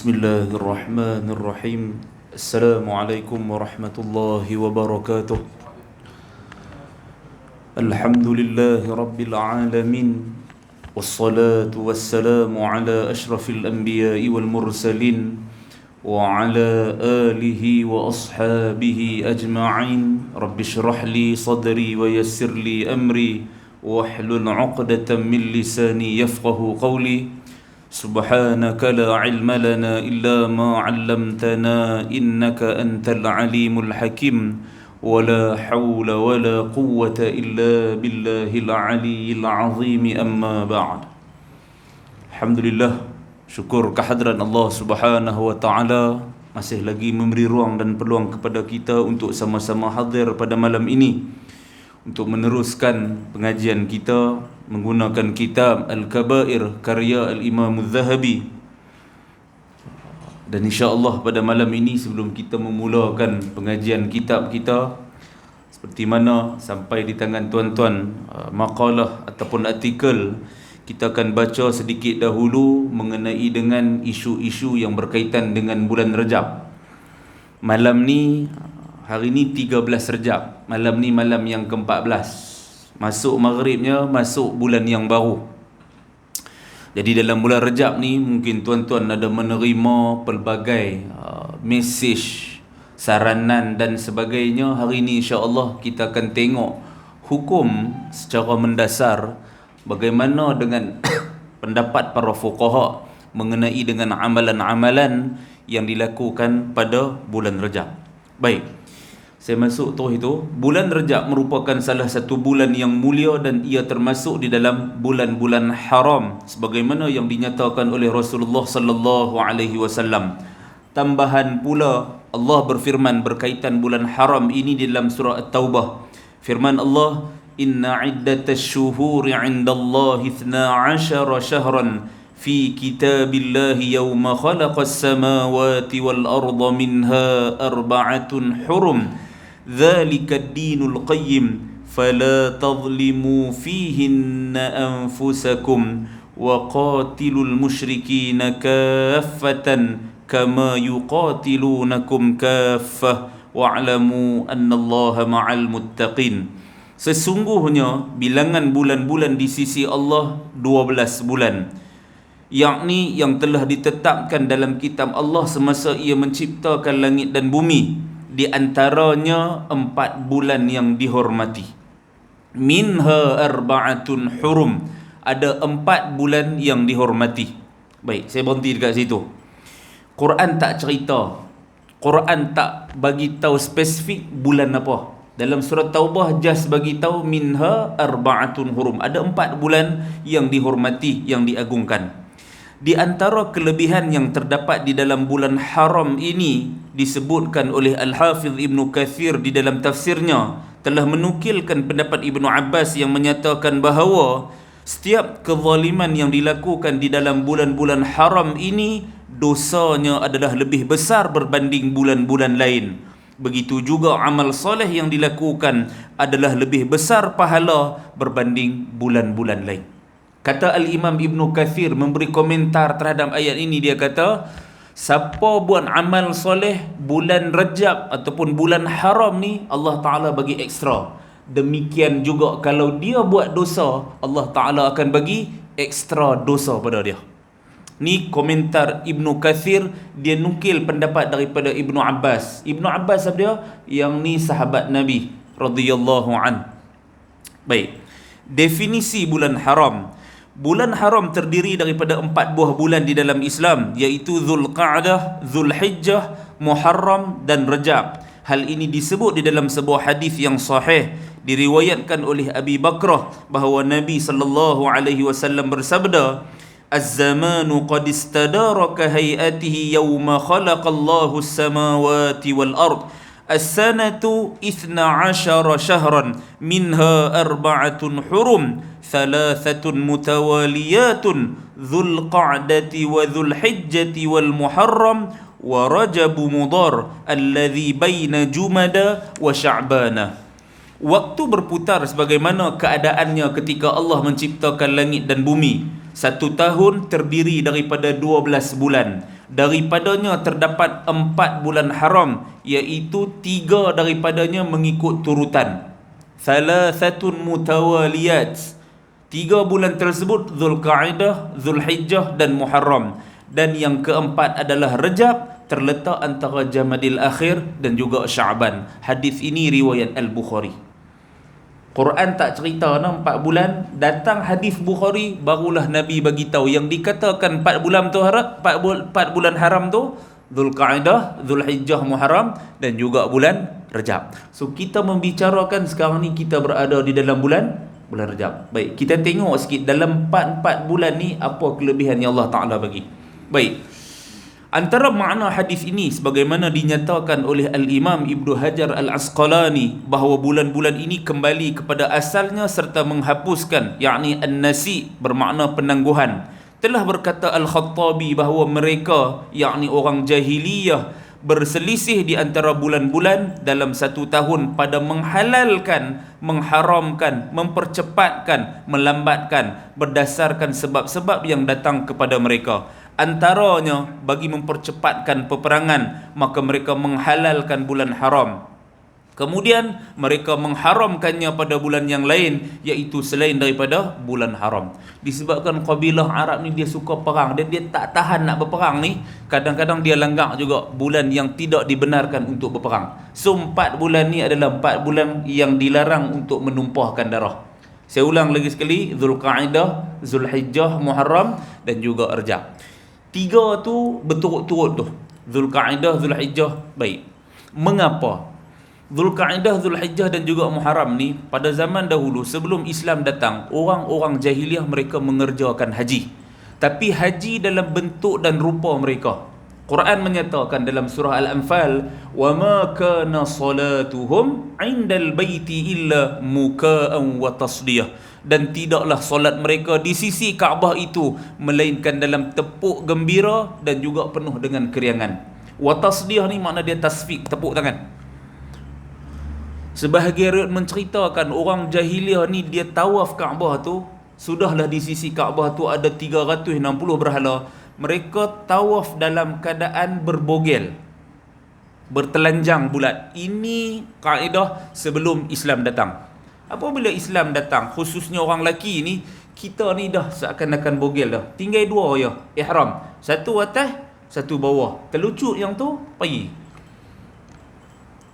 Bismillahirrahmanirrahim. Assalamualaikum warahmatullahi wabarakatuh. Alhamdulillahi rabbil alamin. Wassalatu wassalamu ala ashrafil anbiya'i wal mursalin wa ala alihi wa ashabihi ajma'in. Rabbi shrah li sadri wa yassir li amri wahlul 'uqdatam min lisani yafqahu qawli. سبحانك لا علم لنا إلا ما علمتنا إنك أنت العليم الحكيم ولا حول ولا قوة إلا بالله العلي العظيم أما بعد. Alhamdulillah, syukur kehadiran Allah Subhanahu wa taala masih lagi memberi ruang dan peluang kepada kita untuk sama-sama hadir pada malam ini untuk meneruskan pengajian kita menggunakan kitab Al-Kabair karya Al-Imam Al-Zahabi. Dan insya-Allah pada malam ini, sebelum kita memulakan pengajian kitab kita, seperti mana sampai di tangan tuan-tuan makalah ataupun artikel, kita akan baca sedikit dahulu mengenai dengan isu-isu yang berkaitan dengan bulan Rajab. Malam ni, hari ni 13 Rajab. Malam ni malam yang ke-14. Masuk maghribnya, masuk bulan yang baru. Jadi dalam bulan Rajab ni, mungkin tuan-tuan ada menerima pelbagai mesej, saranan dan sebagainya. Hari ni insya-Allah kita akan tengok hukum secara mendasar bagaimana dengan pendapat para fuqaha mengenai dengan amalan-amalan yang dilakukan pada bulan Rajab. Baik, saya masuk terus itu. Bulan Rajab merupakan salah satu bulan yang mulia dan ia termasuk di dalam bulan-bulan haram sebagaimana yang dinyatakan oleh Rasulullah sallallahu alaihi wasallam. Tambahan pula, Allah berfirman berkaitan bulan haram ini di dalam surah At-Taubah. Firman Allah, "Inna 'iddatash syuhuri 'indallahi 12 syahran fi kitabillahi yawma khalaqas samawati wal arda minha arba'atun hurum. ذلك الدين القيم فلا تظلموا فيهن أنفسكم وقاتلوا المشركين كافة كما يقاتلونكم كافة واعلموا أن الله مع المتقين." Sesungguhnya bilangan bulan-bulan di sisi Allah 12 bulan, yakni yang telah ditetapkan dalam kitab Allah semasa ia menciptakan langit dan bumi. Di antaranya 4 bulan yang dihormati. Minha arba'atun hurum. Ada 4 bulan yang dihormati. Baik, saya berhenti dekat situ. Quran tak cerita, Quran tak bagi tahu spesifik bulan apa. Dalam surah Taubah just bagi tahu minha arba'atun hurum. Ada 4 bulan yang dihormati, yang diagungkan. Di antara kelebihan yang terdapat di dalam bulan haram ini disebutkan oleh Al-Hafiz Ibn Kathir di dalam tafsirnya, telah menukilkan pendapat Ibnu Abbas yang menyatakan bahawa setiap kezaliman yang dilakukan di dalam bulan-bulan haram ini, dosanya adalah lebih besar berbanding bulan-bulan lain. Begitu juga amal soleh yang dilakukan adalah lebih besar pahala berbanding bulan-bulan lain. Kata Al-Imam Ibn Kathir memberi komentar terhadap ayat ini, dia kata, siapa buat amal soleh bulan Rajab ataupun bulan haram ni, Allah Ta'ala bagi ekstra. Demikian juga kalau dia buat dosa, Allah Ta'ala akan bagi ekstra dosa pada dia. Ni komentar Ibn Kathir, dia nukil pendapat daripada Ibnu Abbas. Ibnu Abbas apa dia? Yang ni sahabat Nabi radhiyallahu an. Baik, definisi bulan haram. Bulan haram terdiri daripada 4 buah bulan di dalam Islam, iaitu Zulqa'dah, Zulhijjah, Muharram dan Rajab. Hal ini disebut di dalam sebuah hadis yang sahih diriwayatkan oleh Abi Bakrah bahawa Nabi sallallahu alaihi wasallam bersabda, "Az-zamanu qad istadara ka hay'atihi yawma khalaqallahu as-samawati wal ard. As-sanatu 12 syahran minha arba'atun hurum. Thalathatun mutawaliyatun Dhul Qa'dati wa Dhul Hijjati wal Muharram wa Rajab Mudar alladhi baina Jumada wa Sya'bana." Waktu berputar sebagaimana keadaannya ketika Allah menciptakan langit dan bumi. 1 tahun terdiri daripada 12 bulan. Daripadanya terdapat 4 bulan haram, iaitu 3 daripadanya mengikut turutan. Thalathatun mutawaliyat. 3 bulan tersebut Zulqa'dah, Zulhijjah dan Muharram. Dan yang keempat adalah Rajab, terletak antara Jamadil Akhir dan juga Sya'ban. Hadis ini riwayat Al-Bukhari. Quran tak cerita 4 bulan, datang hadis Bukhari barulah Nabi bagi tahu yang dikatakan 4 bulan tu 4 bulan haram tu Zulqa'dah, Zulhijjah, Muharram dan juga bulan Rajab. So kita membicarakan sekarang ni kita berada di dalam bulan Rajab. Baik, kita tengok sikit dalam 4 bulan ni apa kelebihan yang Allah Taala bagi. Baik. Antara makna hadis ini sebagaimana dinyatakan oleh Al-Imam Ibnu Hajar Al-Asqalani bahawa bulan-bulan ini kembali kepada asalnya serta menghapuskan, yakni an-nasi bermakna penangguhan. Telah berkata Al-Khattabi bahawa mereka, yakni orang jahiliyah, berselisih di antara bulan-bulan dalam 1 tahun pada menghalalkan, mengharamkan, mempercepatkan, melambatkan berdasarkan sebab-sebab yang datang kepada mereka. Antaranya bagi mempercepatkan peperangan, maka mereka menghalalkan bulan haram. Kemudian mereka mengharamkannya pada bulan yang lain, iaitu selain daripada bulan haram. Disebabkan kabilah Arab ni dia suka perang dan dia tak tahan nak berperang ni, kadang-kadang dia langgar juga bulan yang tidak dibenarkan untuk berperang. So 4 bulan ni adalah 4 bulan yang dilarang untuk menumpahkan darah. Saya ulang lagi sekali, Zulqa'dah, Zulhijjah, Muharram dan juga Rajab. 3 tu berturut-turut tu, Zulqa'dah, Zulhijjah. Baik, mengapa Zulqa'dah, Zulhijjah dan juga Muharram ni pada zaman dahulu sebelum Islam datang, orang-orang jahiliah mereka mengerjakan haji, tapi haji dalam bentuk dan rupa mereka. Quran menyatakan dalam surah Al-Anfal, wa ma kana salatuhum 'indal baiti illa muka'an wa tasdiyah, dan tidaklah solat mereka di sisi Kaabah itu melainkan dalam tepuk gembira dan juga penuh dengan keriangan. Wa tasdiyah ni makna dia tasfik, tepuk tangan. Sebahagian riwayat menceritakan orang jahiliah ni dia tawaf Kaabah tu, sudahlah di sisi Kaabah tu ada 360 berhala, mereka tawaf dalam keadaan berbogel, bertelanjang bulat. Ini kaedah sebelum Islam datang. Apabila Islam datang, khususnya orang lelaki ni, kita ni dah seakan-akan bogel dah. Tinggal 2 je, ihram. 1 atas, 1 bawah. Terlucut yang tu, pergi.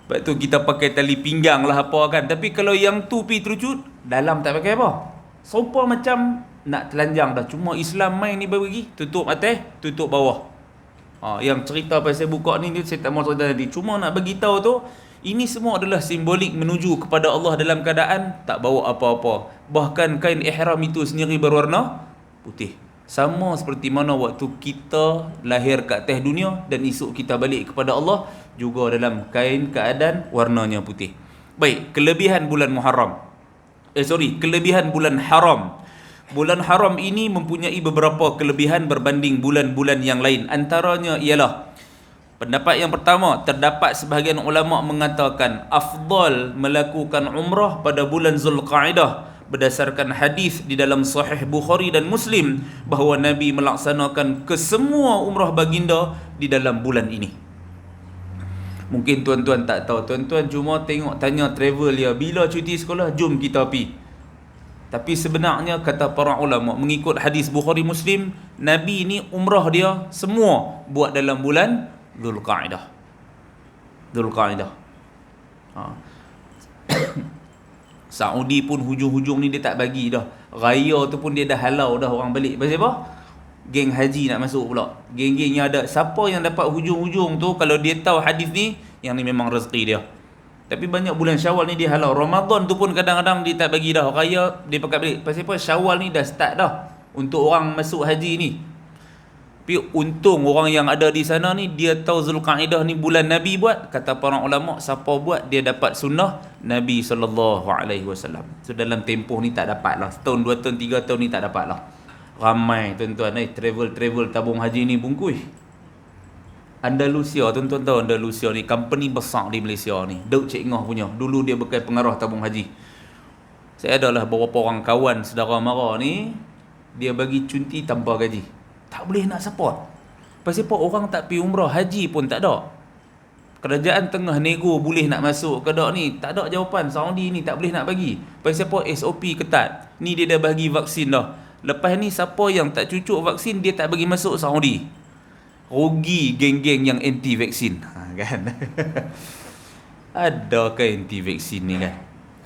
Sebab tu kita pakai tali pinggang lah apa kan. Tapi kalau yang tu pergi terlucut, dalam tak pakai apa. Serupa macam nak telanjang dah. Cuma Islam main ni bagi tutup atas, tutup bawah. Yang cerita pasal buka ni saya tak mau cerita tadi. Cuma nak bagi tahu tu, ini semua adalah simbolik menuju kepada Allah dalam keadaan tak bawa apa-apa. Bahkan kain ihram itu sendiri berwarna putih. Sama seperti mana waktu kita lahir ke atas dunia dan esok kita balik kepada Allah, juga dalam kain keadaan warnanya putih. Baik, kelebihan bulan Muharram. Kelebihan bulan haram. Bulan haram ini mempunyai beberapa kelebihan berbanding bulan-bulan yang lain. Antaranya ialah, pendapat yang pertama, terdapat sebahagian ulama mengatakan afdal melakukan umrah pada bulan Zulqa'dah berdasarkan hadis di dalam Sahih Bukhari dan Muslim bahawa Nabi melaksanakan kesemua umrah baginda di dalam bulan ini. Mungkin tuan-tuan tak tahu, tuan-tuan cuma tengok tanya travel dia, bila cuti sekolah jom kita pergi. Tapi sebenarnya kata para ulama mengikut hadis Bukhari Muslim, Nabi ni umrah dia semua buat dalam bulan Zulqa'dah. Saudi pun hujung-hujung ni dia tak bagi dah. Raya tu pun dia dah halau dah orang balik. Pasal apa? Geng haji nak masuk pula. Geng-geng yang ada. Siapa yang dapat hujung-hujung tu, kalau dia tahu hadis ni, yang ni memang rezeki dia. Tapi banyak bulan Syawal ni dia halau. Ramadan tu pun kadang-kadang dia tak bagi dah. Raya dia pakai balik. Pasal apa? Syawal ni dah start dah untuk orang masuk haji ni. Tapi untung orang yang ada di sana ni dia tahu Zulqa'dah ni bulan Nabi buat. Kata para ulama, siapa buat dia dapat sunnah Nabi SAW. So dalam tempoh ni tak dapat lah. Setahun, 2 tahun, 3 tahun ni tak dapat lah. Ramai tuan-tuan travel tabung haji ni bungkus. Andalusia, tuan-tuan tahu Andalusia ni company besar di Malaysia ni. Daud Cik Ngah punya. Dulu dia bekas pengarah tabung haji. Saya adalah beberapa orang kawan saudara mara ni, dia bagi cuti tanpa gaji. Tak boleh nak support. Pasal apa orang tak pergi umrah, haji pun tak ada. Kerajaan tengah nego boleh nak masuk ke tak ni, tak ada jawapan. Saudi ni tak boleh nak bagi. Pasal apa? SOP ketat. Ni dia dah bagi vaksin dah. Lepas ni siapa yang tak cucuk vaksin, dia tak bagi masuk Saudi. Rugi geng-geng yang anti vaksin. Kan? Adakah anti vaksin ni kan?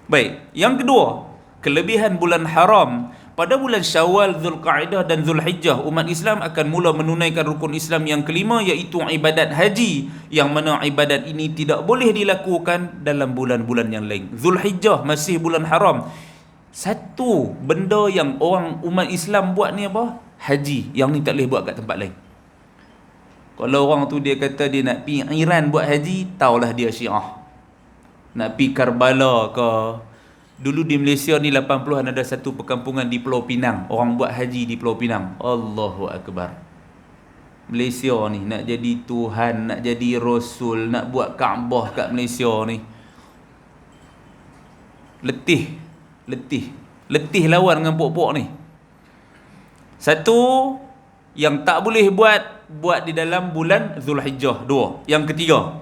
Baik, yang kedua, kelebihan bulan haram. Pada bulan Syawal, Zulqa'dah dan Zulhijjah, umat Islam akan mula menunaikan rukun Islam yang kelima, iaitu ibadat haji, yang mana ibadat ini tidak boleh dilakukan dalam bulan-bulan yang lain. Zulhijjah masih bulan haram. Satu benda yang orang umat Islam buat ni apa? Haji. Yang ni tak boleh buat kat tempat lain. Kalau orang tu dia kata dia nak pergi Iran buat haji, taulah dia Syiah. Nak pergi Karbala ke. Dulu di Malaysia ni 80-an ada satu perkampungan di Pulau Pinang. Orang buat haji di Pulau Pinang. Allahu Akbar. Malaysia ni nak jadi Tuhan, nak jadi Rasul, nak buat Kaabah kat Malaysia ni. Letih lawan dengan pok-pok ni. Satu yang tak boleh buat di dalam bulan Zulhijjah. Dua. Yang ketiga,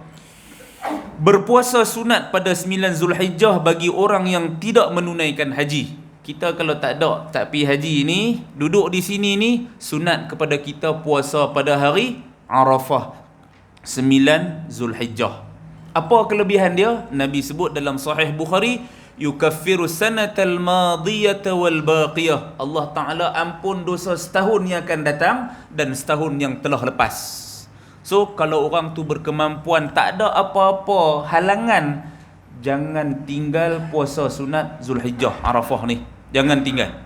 berpuasa sunat pada 9 Zulhijjah bagi orang yang tidak menunaikan haji. Kita kalau tak pergi haji ni, duduk di sini ni, sunat kepada kita puasa pada hari Arafah 9 Zulhijjah. Apa kelebihan dia? Nabi sebut dalam Sahih Bukhari, yukaffiru sanatal madiyata wal baqiyah. Allah Ta'ala ampun dosa setahun yang akan datang dan setahun yang telah lepas. So, kalau orang tu berkemampuan, tak ada apa-apa halangan, jangan tinggal puasa sunat Zulhijjah, Arafah ni. Jangan tinggal.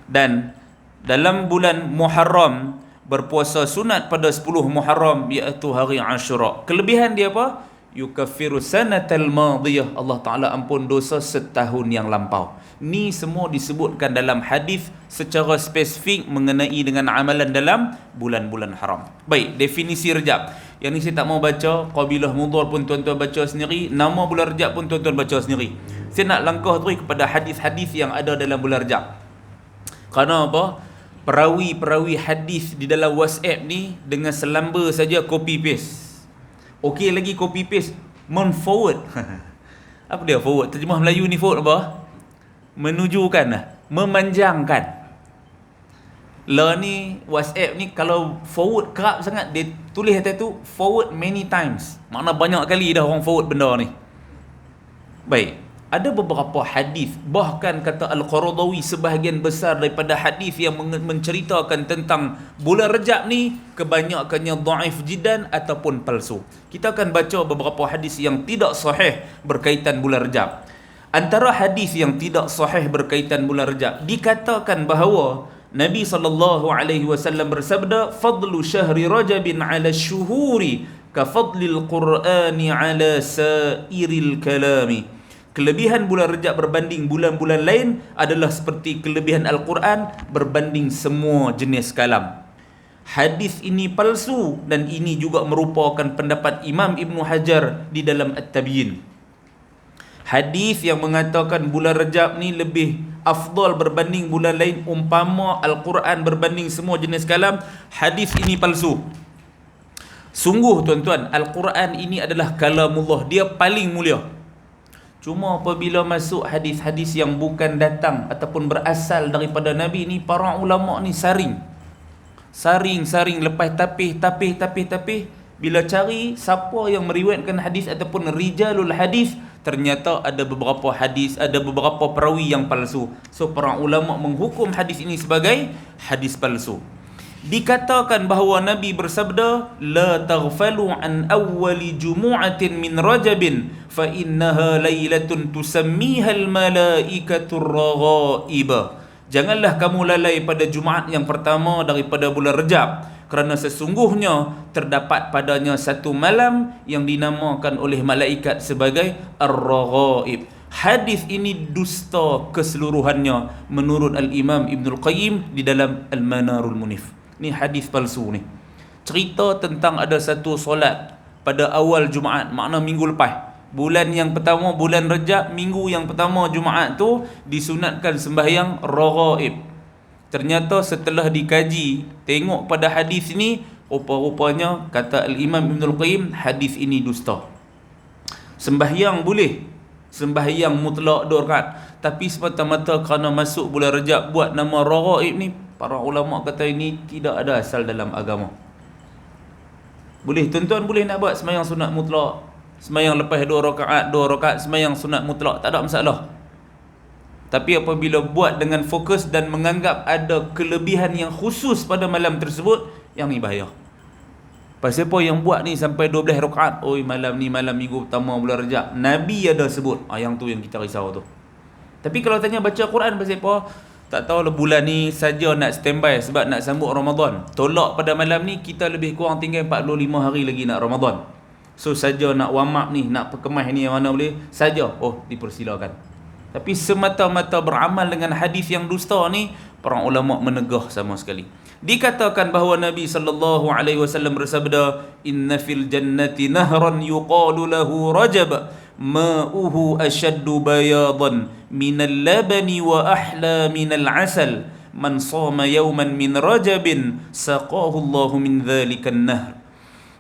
Dan dalam bulan Muharram, berpuasa sunat pada 10 Muharram, iaitu hari Ashura. Kelebihan dia apa? Yukaffiru sanatal madiyah. Allah Ta'ala ampun dosa setahun yang lampau. Ni semua disebutkan dalam hadis secara spesifik mengenai dengan amalan dalam bulan-bulan haram. Baik, definisi Rejab. Yang ni saya tak mau baca. Qabilah Mudhar pun tuan-tuan baca sendiri. Nama bulan Rejab pun tuan-tuan baca sendiri. Saya nak langkah terus kepada hadis-hadis yang ada dalam bulan Rejab. Kerana apa? Perawi-perawi hadis di dalam WhatsApp ni dengan selamba saja copy paste. Okey lagi copy paste, men-forward. Apa dia forward? Terjemah Melayu ni forward apa? Menujukan lah, memanjangkan. Lah ni WhatsApp ni kalau forward kerap sangat, dia tulis atas tu forward many times. Makna banyak kali dah orang forward benda ni. Baik, ada beberapa hadis, bahkan kata Al-Qaradawi, sebahagian besar daripada hadis yang menceritakan tentang bulan Rejab ni kebanyakannya dhaif jiddan ataupun palsu. Kita akan baca beberapa hadis yang tidak sahih berkaitan bulan Rejab. Antara hadis yang tidak sahih berkaitan bulan Rejab, dikatakan bahawa Nabi SAW bersabda, fadlu syahri Rajabin ala syuhuri ka fadlil Qur'ani ala sairil kalami. Kelebihan bulan Rejab berbanding bulan-bulan lain adalah seperti kelebihan Al-Quran berbanding semua jenis kalam. Hadis ini palsu dan ini juga merupakan pendapat Imam Ibn Hajar di dalam At-Tabyin. Hadis yang mengatakan bulan Rejab ni lebih afdal berbanding bulan lain, umpama Al-Quran berbanding semua jenis kalam, hadis ini palsu. Sungguh tuan-tuan, Al-Quran ini adalah kalamullah, dia paling mulia. Cuma apabila masuk hadis-hadis yang bukan datang ataupun berasal daripada Nabi ni, para ulama ni saring, lepas tapih. Bila cari siapa yang meriwayatkan hadis ataupun rijalul hadis, ternyata ada beberapa hadis, ada beberapa perawi yang palsu. So para ulama menghukum hadis ini sebagai hadis palsu. Dikatakan bahawa Nabi bersabda, la taghfalu an awwali jumu'atin min Rajabin fa innaha lailatun tusammiha al malaikatu raghaib. Janganlah kamu lalai pada Jumaat yang pertama daripada bulan Rejab, kerana sesungguhnya terdapat padanya satu malam yang dinamakan oleh malaikat sebagai Ar-Raghaib. Hadis ini dusta keseluruhannya menurut Al-Imam Ibnul Qayyim di dalam Al-Manarul Munif. Ni hadis palsu ni. Cerita tentang ada satu solat pada awal Jumaat, makna minggu lepas. Bulan yang pertama, bulan Rejab, minggu yang pertama Jumaat tu disunatkan sembahyang Raghaib. Ternyata setelah dikaji, tengok pada hadis ni, Rupa-rupanya kata Al-Imam Ibnul Qayyim, hadis ini dusta. Sembahyang boleh, sembahyang mutlak 2 rakaat, tapi semata-mata kerana masuk bulan Rajab buat nama raghaib ni, para ulama kata ini tidak ada asal dalam agama. Boleh tuan-tuan boleh nak buat sembahyang sunat mutlak, sembahyang lepas 2 rakaat sembahyang sunat mutlak, tak ada masalah. Tapi apabila buat dengan fokus dan menganggap ada kelebihan yang khusus pada malam tersebut, yang ni bahaya. Pasal apa yang buat ni sampai 12 rakaat, oi malam ni malam minggu pertama bulan Rajab, Nabi ada sebut. Yang tu yang kita risau tu. Tapi kalau tanya baca Quran pasal apa, tak tahu lah bulan ni saja nak standby sebab nak sambut Ramadan. Tolak pada malam ni, kita lebih kurang tinggal 45 hari lagi nak Ramadan. So saja nak warm up ni, nak perkemah ni yang mana boleh, saja, oh dipersilakan. Tapi semata-mata beramal dengan hadis yang dusta ni, para ulama menegah sama sekali. Dikatakan bahawa Nabi sallallahu alaihi wasallam bersabda, "Inna fil jannati nahran yuqalu lahu Rajab, ma'uhu ashaddu bayadan minal labani wa ahla minal asal. Man shama yawman min Rajabin saqahu Allahu min dhalikan nahr."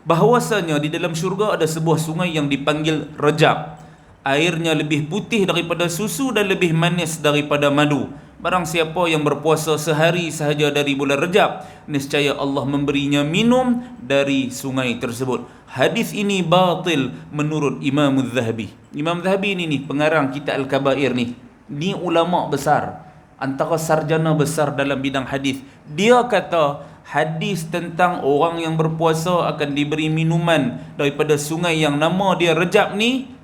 Bahawasanya di dalam syurga ada sebuah sungai yang dipanggil Rajab. Airnya lebih putih daripada susu dan lebih manis daripada madu. Barang siapa yang berpuasa sehari sahaja dari bulan Rajab, nescaya Allah memberinya minum dari sungai tersebut. Hadis ini batil menurut Imam Az-Zahabi. Imam Az-Zahabi ni pengarang kitab Al-Kabair ni. Ni ulama besar, antara sarjana besar dalam bidang hadis. Dia kata hadis tentang orang yang berpuasa akan diberi minuman daripada sungai yang nama dia Rajab ni,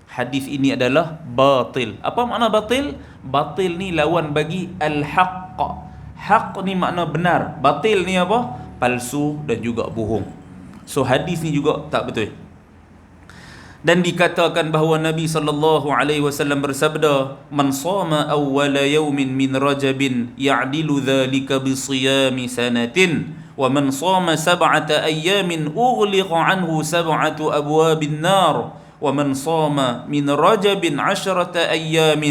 hadis ini adalah batil. Apa makna batil? Batil ni lawan bagi al-haqq. Haq ni makna benar, batil ni apa? Palsu dan juga bohong. So hadis ni juga tak betul. Dan dikatakan bahawa Nabi sallallahu alaihi wasallam bersabda, "Man shama awwala yawmin min Rajabin ya'dilu dhalika bi siyami sanatin, wa man shama sab'ata ayyamin ughliqa anhu sab'atu abwabin nar." وَمَنْ صَامَ مِنْ رَجَبٍ 10 أَيَّامٍ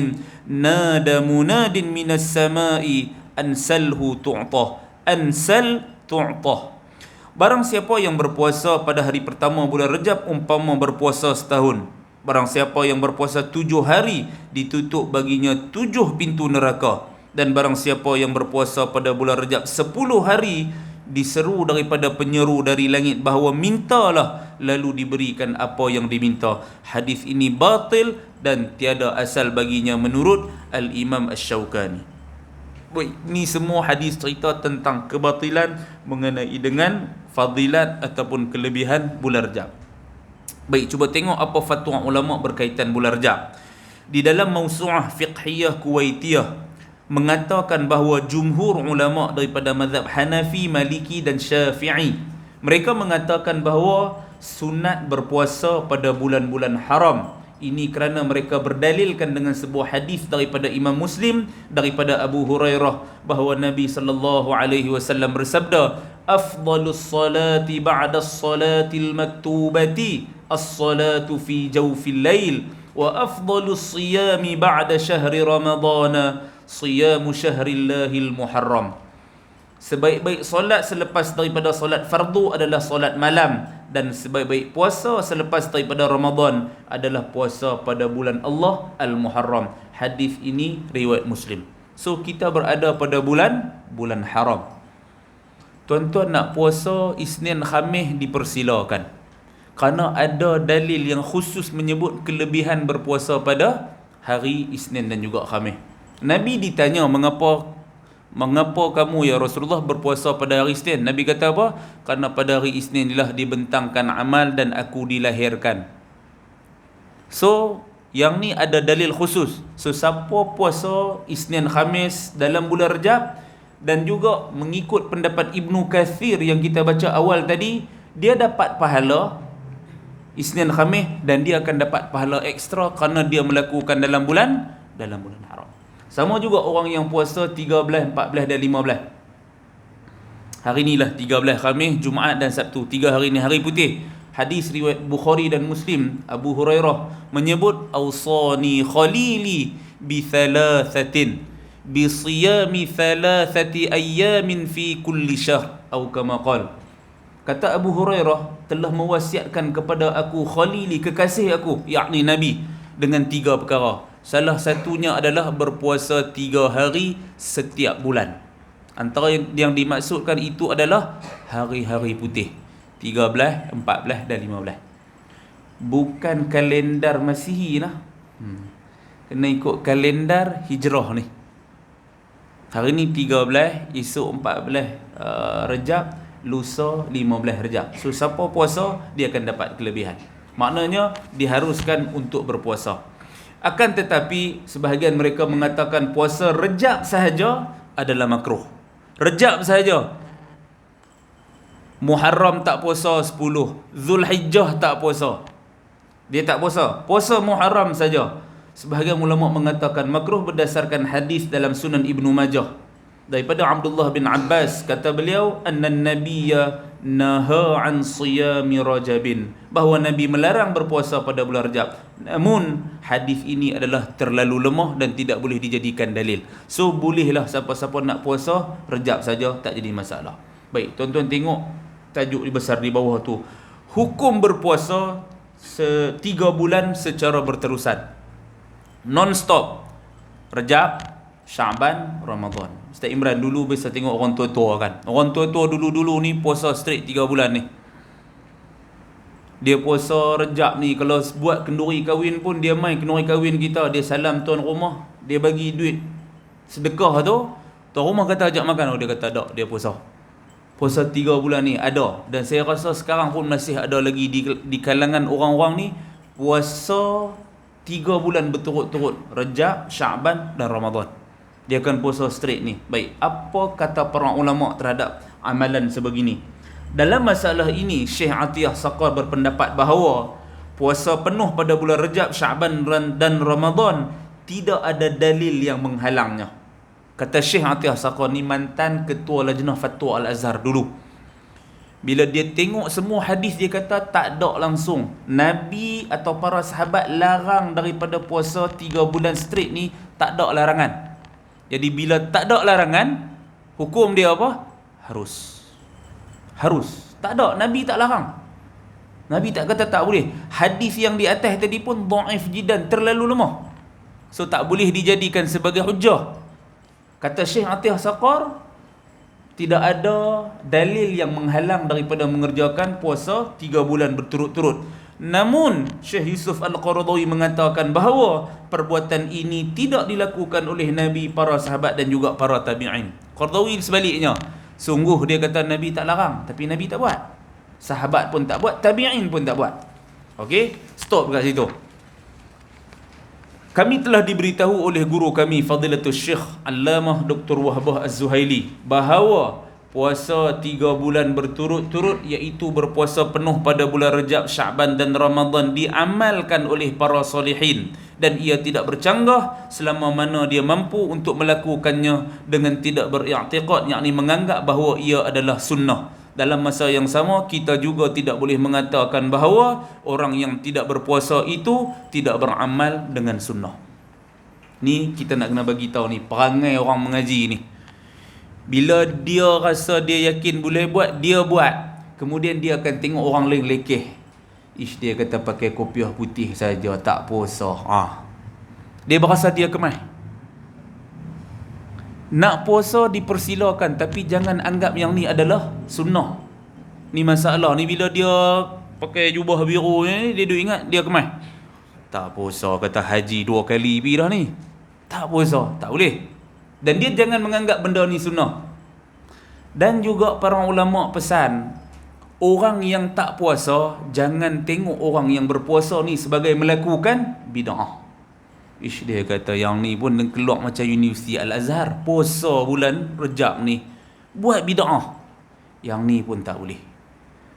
نَادَ مُنَادٍ مِنَ السَّمَاءِ أَنْسَلْهُ تُعْطَهُ أَنْسَلْ تُعْطَهُ. Barang siapa yang berpuasa pada hari pertama bulan Rajab umpama berpuasa setahun. Barang siapa yang berpuasa 7 hari, ditutup baginya 7 pintu neraka. Dan barang siapa yang berpuasa pada bulan Rajab 10 hari, diseru daripada penyeru dari langit bahawa mintalah, lalu diberikan apa yang diminta. Hadis ini batil dan tiada asal baginya menurut Al-Imam Asy-Syaukani. Baik, ni semua hadis cerita tentang kebatilan mengenai dengan fadilat ataupun kelebihan bulan Rajab. Baik, cuba tengok apa fatwa ulama berkaitan bulan Rajab. Di dalam Mawsu'ah Fiqhiyah Kuwaitiyah mengatakan bahawa jumhur ulama daripada mazhab Hanafi, Maliki dan Syafi'i, mereka mengatakan bahawa sunat berpuasa pada bulan-bulan haram. Ini kerana mereka berdalilkan dengan sebuah hadis daripada Imam Muslim daripada Abu Hurairah bahawa Nabi sallallahu alaihi wasallam bersabda, "Afdalus salati ba'da as-salatil maktubati as-salatu fi jawfil lail, wa afdalus siyami ba'da syahri ramadana siyamu syahrillahil muharram." Sebaik-baik solat selepas daripada solat fardu adalah solat malam, dan sebaik-baik puasa selepas daripada Ramadan adalah puasa pada bulan Allah Al-Muharram. Hadis ini riwayat Muslim. So kita berada pada bulan haram. Tuan-tuan nak puasa Isnin Khamis dipersilakan, kerana ada dalil yang khusus menyebut kelebihan berpuasa pada hari Isnin dan juga Khamis. Nabi ditanya, mengapa kamu ya Rasulullah berpuasa pada hari Isnin? Nabi kata apa? Kerana pada hari Isnin inilah dibentangkan amal dan aku dilahirkan. So yang ni ada dalil khusus. So siapa puasa Isnin Khamis dalam bulan Rajab dan juga mengikut pendapat Ibnu Katsir yang kita baca awal tadi, dia dapat pahala Isnin Khamis dan dia akan dapat pahala ekstra kerana dia melakukan dalam bulan haram. Sama juga orang yang puasa 13, 14 dan 15. Hari inilah 13 Khamis, Jumaat dan Sabtu. 3 hari ni hari putih. Hadis riwayat Bukhari dan Muslim, Abu Hurairah menyebut, "Awsani khalili bi thalathatin bi siyami thalathati ayyamin fi kulli syahr," atau kama qala. Kata Abu Hurairah, telah mewasiatkan kepada aku khalili, kekasih aku, yakni Nabi, dengan 3 perkara. Salah satunya adalah berpuasa 3 hari setiap bulan. Antara yang dimaksudkan itu adalah hari-hari putih, 13, 14 dan 15. Bukan kalendar Masihi lah. Kena ikut kalendar Hijrah ni. Hari ni 13, esok 14 Rejab, lusa 15 Rejab. So siapa puasa, dia akan dapat kelebihan. Maknanya diharuskan untuk berpuasa. Akan tetapi sebahagian mereka mengatakan puasa Rejab sahaja adalah makruh. Rejab sahaja. Muharram tak puasa 10, Zulhijjah tak puasa. Dia tak puasa. Puasa Muharram saja. Sebahagian ulama mengatakan makruh berdasarkan hadis dalam Sunan Ibnu Majah daripada Abdullah bin Abbas, kata beliau, annan nabiyya naha an siyami rajabin, bahawa Nabi melarang berpuasa pada bulan Rajab. Namun hadis ini adalah terlalu lemah dan tidak boleh dijadikan dalil. So bolehlah siapa-siapa nak puasa Rajab saja, tak jadi masalah. Baik, tuan-tuan tengok tajuk besar di bawah tu. Hukum berpuasa 3 bulan secara berterusan, non-stop. Rajab, Syaban, Ramadan. Ustaz Imran dulu biasa tengok orang tua-tua kan. Orang tua-tua dulu-dulu ni puasa straight 3 bulan ni. Dia puasa Rajab ni, kalau buat kenduri kahwin pun dia mai kenduri kahwin kita, dia salam tuan rumah, dia bagi duit sedekah tu, tuan rumah kata ajak makan, dia kata tak, dia puasa. Puasa 3 bulan ni ada, dan saya rasa sekarang pun masih ada lagi di kalangan orang-orang ni puasa 3 bulan berturut-turut, Rajab, Syaban dan Ramadan. Dia akan puasa straight ni. Baik, apa kata para ulama terhadap amalan sebegini? Dalam masalah ini, Syekh Atiyah Saqar berpendapat bahawa puasa penuh pada bulan Rajab, Syaban dan Ramadan tidak ada dalil yang menghalangnya. Kata Syekh Atiyah Saqar ni mantan ketua Lajnah Fatwa Al-Azhar dulu. Bila dia tengok semua hadis, dia kata tak ada langsung Nabi atau para sahabat larang daripada puasa 3 bulan straight ni, tak ada larangan. Jadi bila tak ada larangan, hukum dia apa? Harus. Tak ada, Nabi tak larang. Nabi tak kata tak boleh. Hadis yang di atas tadi pun dhaif jiddan, terlalu lemah. So tak boleh dijadikan sebagai hujah. Kata Syekh Atiyah Saqar, tidak ada dalil yang menghalang daripada mengerjakan puasa 3 bulan berturut-turut. Namun Syekh Yusuf Al-Qaradawi mengatakan bahawa perbuatan ini tidak dilakukan oleh Nabi, para sahabat dan juga para tabi'in. Qaradawi sebaliknya, sungguh dia kata Nabi tak larang, tapi Nabi tak buat. Sahabat pun tak buat, tabi'in pun tak buat. Okey, stop kat situ. Kami telah diberitahu oleh guru kami Fadilatul Syekh Allamah Dr. Wahbah Az-Zuhaili bahawa puasa 3 bulan berturut-turut, iaitu berpuasa penuh pada bulan Rajab, Syaban dan Ramadan, diamalkan oleh para salihin, dan ia tidak bercanggah selama mana dia mampu untuk melakukannya dengan tidak beriktikad, yakni menganggap bahawa ia adalah sunnah. Dalam masa yang sama, kita juga tidak boleh mengatakan bahawa orang yang tidak berpuasa itu tidak beramal dengan sunnah. Ni kita nak kena bagi tahu ni perangai orang mengaji ni. Bila dia rasa dia yakin boleh buat, dia buat. Kemudian dia akan tengok orang lain lekeh. Dia kata pakai kopiah putih saja, tak puasa. Dia berasa dia kemai. Nak puasa dipersilakan, tapi jangan anggap yang ni adalah sunnah. Ni masalah ni, bila dia pakai jubah biru ni, dia duk ingat dia kemai. Tak puasa, kata haji 2 kali pergi dah ni. Tak puasa, tak boleh. Dan dia jangan menganggap benda ni sunnah. Dan juga para ulama pesan, orang yang tak puasa, jangan tengok orang yang berpuasa ni sebagai melakukan bid'ah. Dia kata yang ni pun keluar macam Universiti Al-Azhar, puasa bulan Rajab ni, buat bid'ah. Yang ni pun tak boleh.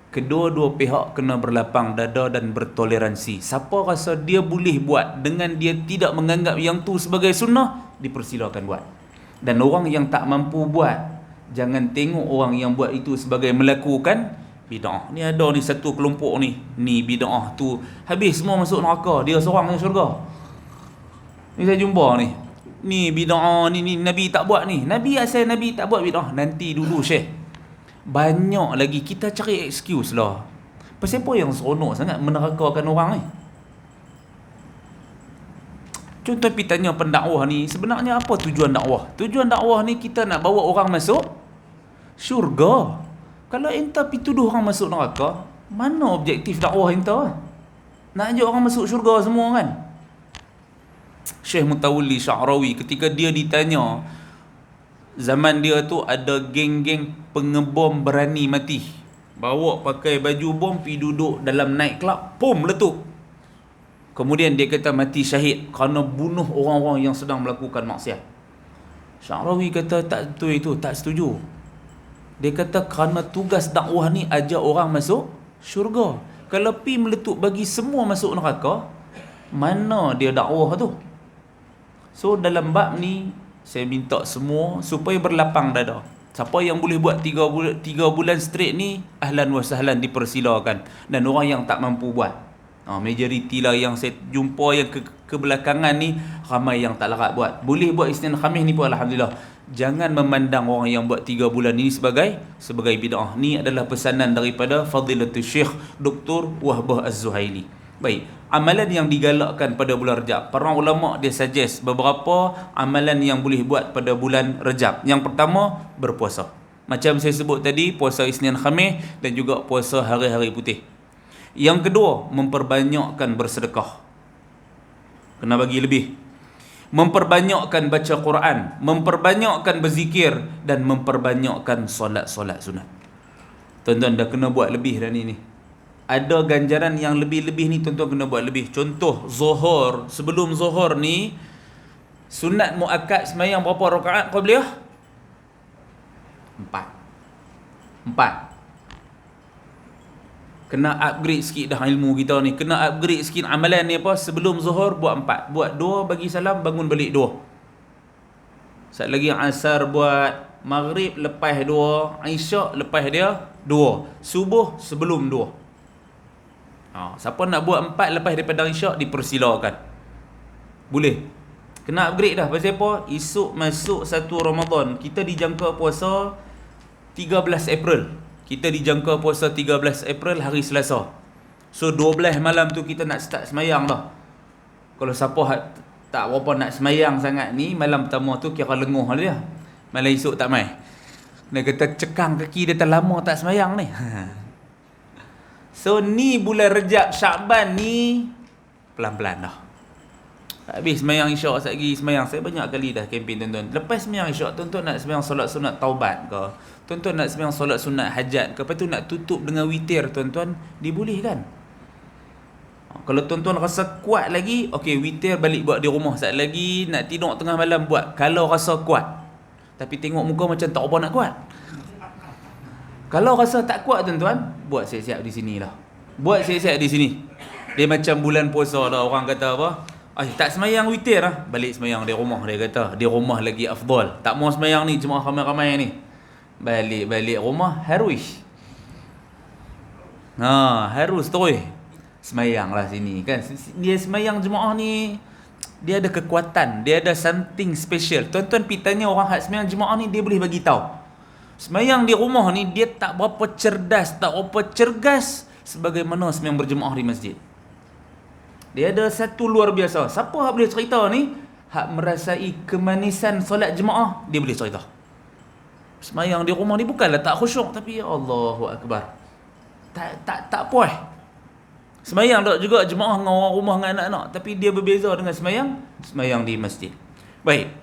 Kedua-dua pihak kena berlapang dada dan bertoleransi. Siapa rasa dia boleh buat dengan dia tidak menganggap yang tu sebagai sunnah, dipersilakan buat. Dan orang yang tak mampu buat, jangan tengok orang yang buat itu sebagai melakukan bid'ah. Ni ada ni satu kelompok ni bid'ah tu, habis semua masuk neraka, dia seorang yang syurga. Ni saya jumpa ni bid'ah ni Nabi tak buat ni. Nabi asal Nabi tak buat bid'ah. Nanti dulu Syekh, Banyak lagi kita cari excuse lah. Pasal apa yang seronok sangat menerakakan orang ni? Contoh pergi tanya pendakwah ni, sebenarnya apa tujuan dakwah? Tujuan dakwah ni kita nak bawa orang masuk syurga. Kalau enta pergi tuduh orang masuk neraka, mana objektif dakwah enta? Nak ajak orang masuk syurga semua kan? Syekh Mutawalli Sya'rawi ketika dia ditanya, zaman dia tu ada geng-geng pengebom berani mati, bawa pakai baju bom pergi duduk dalam night club, pom letup. Kemudian dia kata mati syahid kerana bunuh orang-orang yang sedang melakukan maksiat. Sya'rawi kata tak betul itu, tak setuju. Dia kata kerana tugas dakwah ni ajak orang masuk syurga. Kalau pi meletup bagi semua masuk neraka, mana dia dakwah tu? So dalam bab ni saya minta semua supaya berlapang dada. Siapa yang boleh buat 3 bulan straight ni, ahlan wa sahlan, dipersilakan. Dan orang yang tak mampu buat, majoriti lah yang saya jumpa yang kebelakangan ni, ramai yang tak larat buat. Boleh buat Isnin Khamis ni pun alhamdulillah. Jangan memandang orang yang buat 3 bulan ini sebagai bid'ah. Ni adalah pesanan daripada Fadilatul Syekh Dr. Wahbah Az-Zuhaili. Baik, amalan yang digalakkan pada bulan Rejab, para ulama dia suggest beberapa amalan yang boleh buat pada bulan Rejab. Yang pertama, berpuasa. Macam saya sebut tadi, puasa Isnin Khamis dan juga puasa hari-hari putih. Yang kedua, memperbanyakkan bersedekah. Kena bagi lebih. Memperbanyakkan baca Quran, memperbanyakkan berzikir dan memperbanyakkan solat-solat sunat. Tuan-tuan dah kena buat lebih dah ni. Ada ganjaran yang lebih-lebih ni, tuan-tuan kena buat lebih. Contoh Zuhur, sebelum Zuhur ni sunat muakkad sembahyang berapa rakaat qabliyah? 4. Kena upgrade sikit dah ilmu kita ni. Kena upgrade sikit amalan ni apa? Sebelum Zuhur buat 4. Buat 2 bagi salam, bangun balik 2. Sat lagi Asar buat, Maghrib lepas 2, Isyak lepas dia 2, Subuh sebelum 2. Siapa nak buat 4 lepas daripada Isyak, dipersilakan. Boleh. Kena upgrade dah. Pasal apa? Esok masuk 1 Ramadan. Kita dijangka puasa 13 April. Kita dijangka puasa 13 April hari Selasa. So 12 malam tu kita nak start semayang dah. Kalau siapa tak berapa nak semayang sangat ni, malam pertama tu kira lenguh dia. Malam esok tak mai. Dia kata cekang kaki dia terlama tak semayang ni. So ni bulan Rejab, Syakban ni pelan-pelan dah. Habis semayang Isyak lagi semayang. Saya banyak kali dah kempen tuan-tuan. Lepas semayang Isyak, tuan-tuan nak semayang solat sunat taubat ke, tuan-tuan nak semayang solat sunat hajat ke, lepas tu nak tutup dengan witir, tuan-tuan, dibolehkan. Kalau tuan-tuan rasa kuat lagi, okey, witir balik buat di rumah. Saat lagi nak tidur tengah malam buat. Kalau rasa kuat, tapi tengok muka macam tak apa nak kuat. Kalau rasa tak kuat, tuan-tuan, buat siap-siap di sinilah. Buat siap-siap di sini. Dia macam bulan puasa lah, orang kata apa? Tak semayang witir lah, balik semayang di rumah. Dia kata di rumah lagi afdal. Tak mau semayang ni, cuma ramai-ramai ni, balik rumah harus. Harus terus semayang lah sini kan. Dia semayang jemaah ni, dia ada kekuatan, dia ada something special. Tuan-tuan pergi tanya orang hak semayang jemaah ni, dia boleh bagi tahu. Semayang di rumah ni dia tak berapa cerdas, tak berapa cergas sebagaimana semayang berjemaah di masjid. Dia ada satu luar biasa. Siapa hak boleh cerita ni, hak merasai kemanisan solat jemaah, dia boleh cerita. Semayang di rumah ni bukanlah tak khusyuk, tapi ya Allahu Akbar, tak puas. Semayang tak juga jemaah dengan orang rumah dengan anak-anak, tapi dia berbeza dengan semayang di masjid. Baik,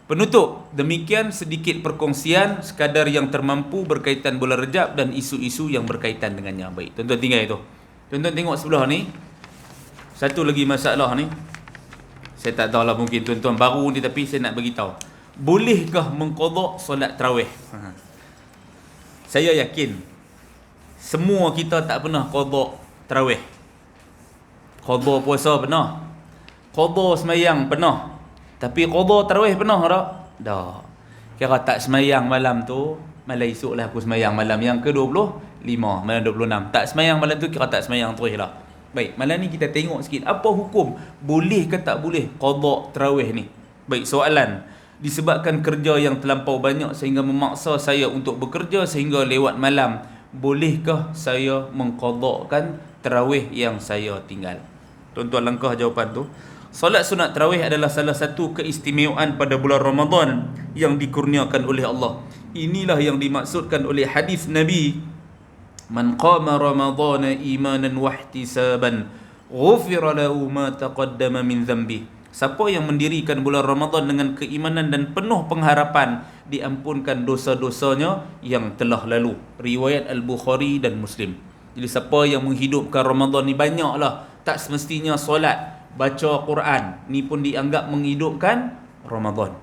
penutup, demikian sedikit perkongsian sekadar yang termampu berkaitan bulan Rejab dan isu-isu yang berkaitan dengannya. Baik, tuan-tuan tinggal itu. Tuan-tuan tengok sebelah ni, satu lagi masalah ni, saya tak tahulah, mungkin tuan-tuan baru ni, tapi saya nak bagi tahu. Bolehkah mengqadha solat tarawih? Saya yakin semua kita tak pernah qadha tarawih. Qadha puasa pernah, qadha semayang pernah, tapi qadha tarawih pernah tak? Dah. Kira tak semayang malam tu, malam esok lah aku semayang malam yang ke-25, malam 26. Tak semayang malam tu, kira tak semayang terus lah. Baik, malam ni kita tengok sikit apa hukum, boleh ke tak boleh qadha tarawih ni. Baik, soalan, disebabkan kerja yang terlampau banyak sehingga memaksa saya untuk bekerja sehingga lewat malam. Bolehkah saya mengqadakkan tarawih yang saya tinggal? Tuan-tuan, langkah jawapan tu. Solat sunat tarawih adalah salah satu keistimewaan pada bulan Ramadan yang dikurniakan oleh Allah. Inilah yang dimaksudkan oleh hadis Nabi, man qama ramadhana imanan wa ihtisaban ghufira lahu ma taqaddama min dhanbi. Siapa yang mendirikan bulan Ramadan dengan keimanan dan penuh pengharapan, diampunkan dosa-dosanya yang telah lalu. Riwayat Al-Bukhari dan Muslim. Jadi siapa yang menghidupkan Ramadan ni, banyaklah, tak semestinya solat, baca Quran, ni pun dianggap menghidupkan Ramadan.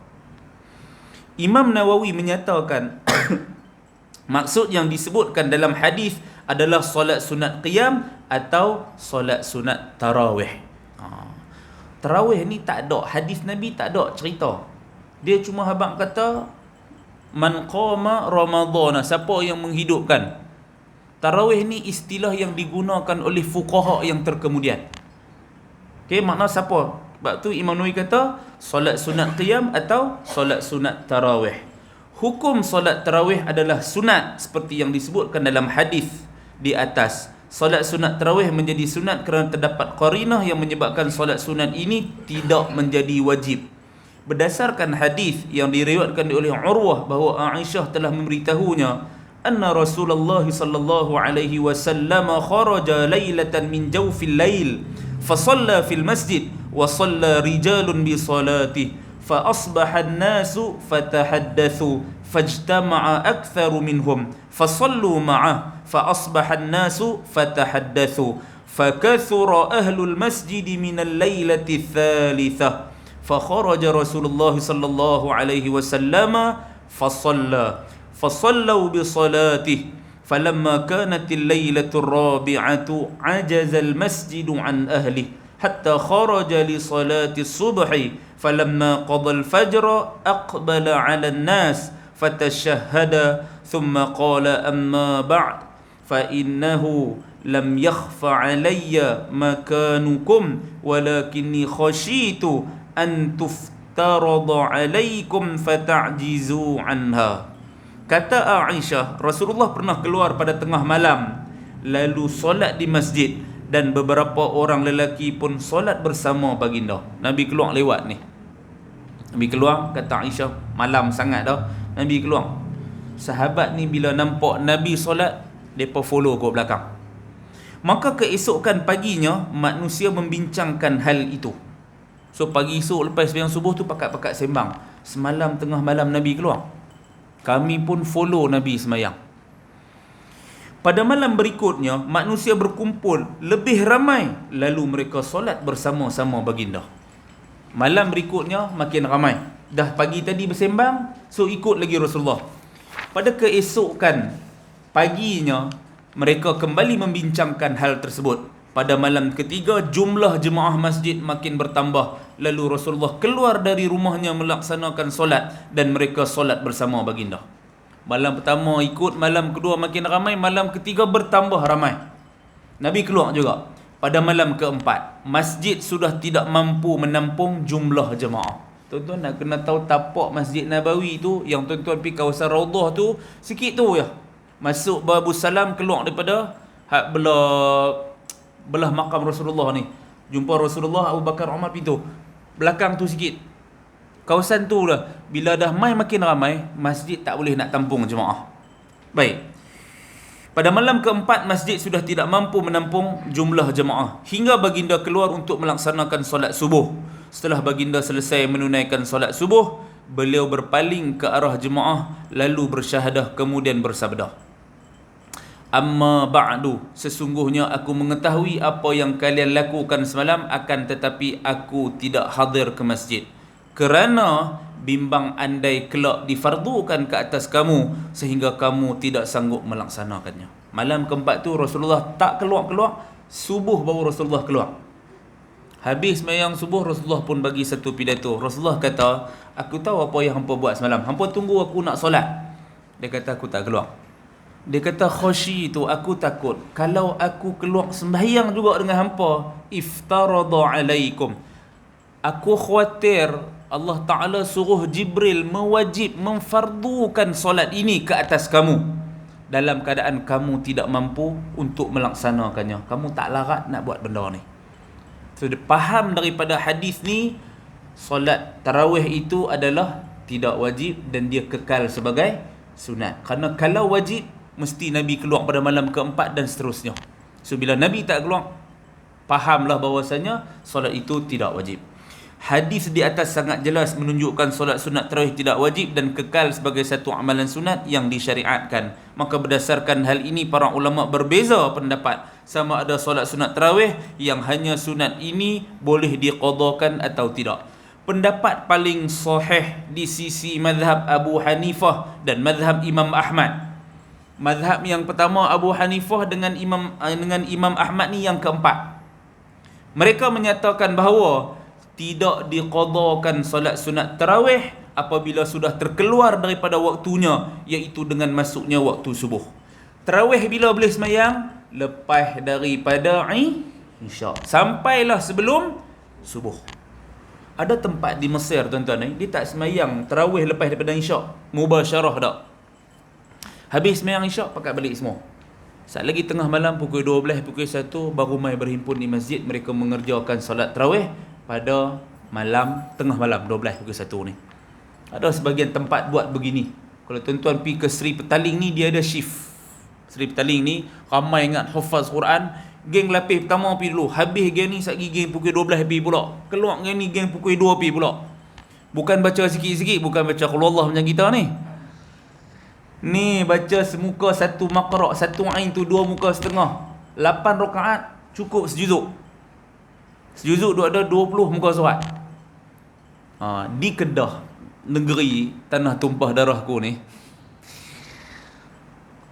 Imam Nawawi menyatakan maksud yang disebutkan dalam hadis adalah solat sunat qiyam atau solat sunat tarawih. Tarawih ni tak ada, hadis Nabi tak ada cerita. Dia cuma habang kata man qama ramadhana, siapa yang menghidupkan. Tarawih ni istilah yang digunakan oleh fuqaha yang terkemudian. Okey, makna siapa? Sebab tu Imam Nawawi kata solat sunat qiyam atau solat sunat tarawih. Hukum solat tarawih adalah sunat seperti yang disebutkan dalam hadis di atas. Solat sunat tarawih menjadi sunat kerana terdapat qarinah yang menyebabkan solat sunat ini tidak menjadi wajib. Berdasarkan hadis yang diriwayatkan oleh Urwah bahawa Aisyah telah memberitahunya anna Rasulullah sallallahu alaihi wasallam kharaja lailatan min jawfil lail fa shalla fil masjid wa shalla rijalun bi salatihi fa asbaha an-nasu fatahaddathu fajtama'a aktharu minhum fasallu ma'ah fa asbaha an-nasu fatahaddathu fakathura ahlul masjid min al-lailati ats-tsalitsah fa kharaja Rasulullah sallallahu alaihi wasallam fasallu bi salatihi falamma kanat al-lailatu ar-rabi'atu ajaza al-masjid an ahlihi hatta kharaja li salati as-subhi falamma qada al-fajr aqbala 'ala an-nas fatashahhada thumma qala amma ba'd fa innahu lam yakhfa 'alayya makanukum walakinni khashitu an tuftarada 'alaykum fata'jizu 'anha. Kata Aisyah, Rasulullah pernah keluar pada tengah malam lalu solat di masjid dan beberapa orang lelaki pun solat bersama baginda. Nabi keluar lewat ni. Nabi keluar, kata Aisyah, malam sangat dah. Nabi keluar. Sahabat ni bila nampak Nabi solat, mereka follow ke belakang. Maka keesokan paginya, manusia membincangkan hal itu. So pagi esok lepas sembahyang subuh tu pakat-pakat sembang. Semalam tengah malam Nabi keluar. Kami pun follow Nabi sembahyang. Pada malam berikutnya, manusia berkumpul lebih ramai, lalu mereka solat bersama-sama baginda. Malam berikutnya makin ramai. Dah pagi tadi bersembang, so ikut lagi Rasulullah. Pada keesokan paginya, mereka kembali membincangkan hal tersebut. Pada malam ketiga, jumlah jemaah masjid makin bertambah. Lalu Rasulullah keluar dari rumahnya melaksanakan solat dan mereka solat bersama baginda. Malam pertama ikut, malam kedua makin ramai, malam ketiga bertambah ramai. Nabi keluar juga. Pada malam keempat, masjid sudah tidak mampu menampung jumlah jemaah. Tuan-tuan nak kena tahu tapak Masjid Nabawi tu, yang tuan-tuan pergi kawasan Raudhah tu, sikit tu ya. Masuk Babus Salam, keluar daripada belah makam Rasulullah ni. Jumpa Rasulullah, Abu Bakar, Umar pintu. Belakang tu sikit. Kawasan tu lah. Bila dah makin ramai, masjid tak boleh nak tampung jemaah. Baik. Pada malam keempat, masjid sudah tidak mampu menampung jumlah jemaah. Hingga baginda keluar untuk melaksanakan solat subuh. Setelah baginda selesai menunaikan solat subuh, beliau berpaling ke arah jemaah, lalu bersyahadah, kemudian bersabda, amma ba'du, sesungguhnya aku mengetahui apa yang kalian lakukan semalam, akan tetapi aku tidak hadir ke masjid kerana bimbang andai kelak difardukan ke atas kamu sehingga kamu tidak sanggup melaksanakannya. Malam keempat tu Rasulullah tak keluar-keluar, subuh baru Rasulullah keluar. Habis sembahyang subuh, Rasulullah pun bagi satu pidato. Rasulullah kata, aku tahu apa yang hampa buat semalam. Hampa tunggu aku nak solat. Dia kata, aku tak keluar. Dia kata, khashi tu, aku takut kalau aku keluar sembahyang juga dengan hampa, iftarada alaikum, aku khawatir Allah Ta'ala suruh Jibril memfardukan solat ini ke atas kamu dalam keadaan kamu tidak mampu untuk melaksanakannya. Kamu tak larat nak buat benda ni. So, dia faham daripada hadis ni, solat tarawih itu adalah tidak wajib dan dia kekal sebagai sunat. Kerana kalau wajib, mesti Nabi keluar pada malam keempat dan seterusnya. So, bila Nabi tak keluar, fahamlah bahawasanya solat itu tidak wajib. Hadis di atas sangat jelas menunjukkan solat sunat tarawih tidak wajib dan kekal sebagai satu amalan sunat yang disyariatkan. Maka berdasarkan hal ini, para ulama berbeza pendapat sama ada solat sunat tarawih yang hanya sunat ini boleh diqadakan atau tidak. Pendapat paling sahih di sisi mazhab Abu Hanifah dan mazhab Imam Ahmad. Mazhab yang pertama Abu Hanifah dengan Imam Ahmad ni yang keempat. Mereka menyatakan bahawa tidak diqadakan solat sunat tarawih apabila sudah terkeluar daripada waktunya, iaitu dengan masuknya waktu subuh. Tarawih bila boleh semayang? Lepas daripada Isyak sampailah sebelum subuh. Ada tempat di Mesir tuan-tuan, dia tak semayang tarawih lepas daripada Isyak mubasyarah dak. Habis semayang Isyak pakat balik semua. Saat lagi tengah malam pukul 12, pukul 1 baru mai berhimpun di masjid, mereka mengerjakan solat tarawih pada malam, tengah malam 12 pukul 1 ni. Ada sebahagian tempat buat begini. Kalau tuan-tuan pergi ke Seri Petaling ni, dia ada shift. Seri Petaling ni ramai ingat hafaz Quran. Geng lapis pertama pergi dulu, habis geng ni satgi geng pukul 12 pergi pula. Keluar geng ni geng pukul 2 pergi pula. Bukan baca sikit-sikit, bukan baca qul Allah macam kita ni. Ni baca semuka satu maqra', satu ain tu 2 muka setengah. 8 rakaat cukup sejuzuk. Sejuzuk tu ada 20 muka surat. Di Kedah, negeri tanah tumpah darahku ni,